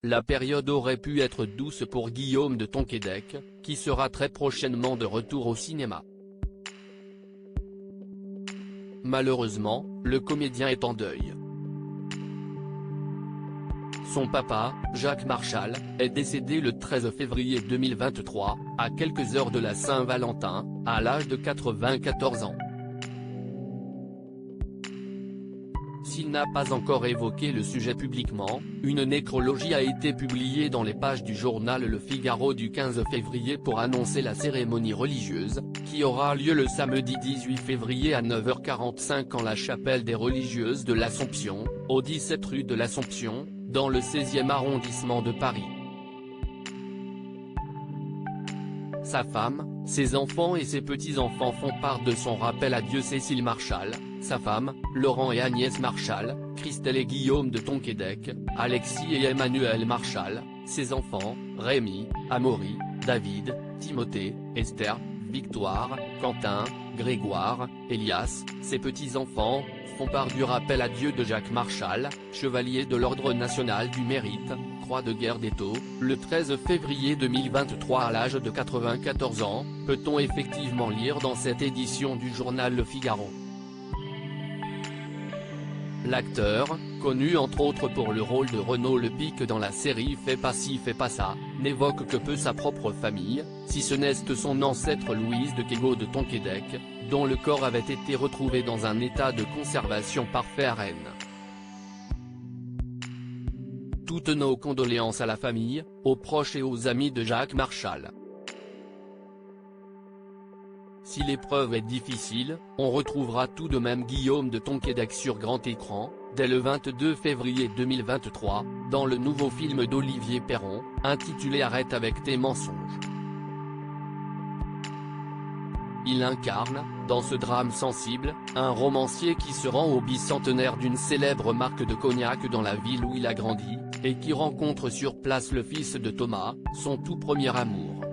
la période aurait pu être douce pour Guillaume de Tonquédec, qui sera très prochainement de retour au cinéma. Malheureusement, le comédien est en deuil. Son papa, Jacques Marchal, est décédé le 13 février 2023, à quelques heures de la Saint-Valentin, à l'âge de 94 ans. S'il n'a pas encore évoqué le sujet publiquement, une nécrologie a été publiée dans les pages du journal Le Figaro du 15 février pour annoncer la cérémonie religieuse, qui aura lieu le samedi 18 février à 9h45 en la chapelle des religieuses de l'Assomption, au 17 rue de l'Assomption, dans le 16e arrondissement de Paris. Sa femme, ses enfants et ses petits-enfants font part de son rappel à Dieu. Cécile Marchal, sa femme, Laurent et Agnès Marchal, Christelle et Guillaume de Tonquédec, Alexis et Emmanuel Marchal, ses enfants, Rémi, Amaury, David, Timothée, Esther, Victoire, Quentin, Grégoire, Elias, ses petits-enfants, font part du rappel à Dieu de Jacques Marchal, chevalier de l'Ordre national du mérite, Croix de guerre d'Étaux, le 13 février 2023 à l'âge de 94 ans, peut-on effectivement lire dans cette édition du journal Le Figaro. L'acteur, connu entre autres pour le rôle de Renaud Lepic dans la série Fais pas ci fais pas ça, n'évoque que peu sa propre famille, si ce n'est son ancêtre Louise de Kégo de Tonquédec, dont le corps avait été retrouvé dans un état de conservation parfait à Rennes. Toutes nos condoléances à la famille, aux proches et aux amis de Jacques Marchal. Si l'épreuve est difficile, on retrouvera tout de même Guillaume de Tonquédec sur grand écran, dès le 22 février 2023, dans le nouveau film d'Olivier Perron, intitulé Arrête avec tes mensonges. Il incarne, dans ce drame sensible, un romancier qui se rend au bicentenaire d'une célèbre marque de cognac dans la ville où il a grandi, et qui rencontre sur place le fils de Thomas, son tout premier amour.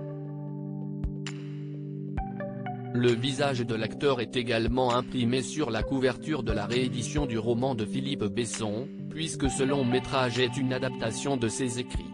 Le visage de l'acteur est également imprimé sur la couverture de la réédition du roman de Philippe Besson, puisque ce long métrage est une adaptation de ses écrits.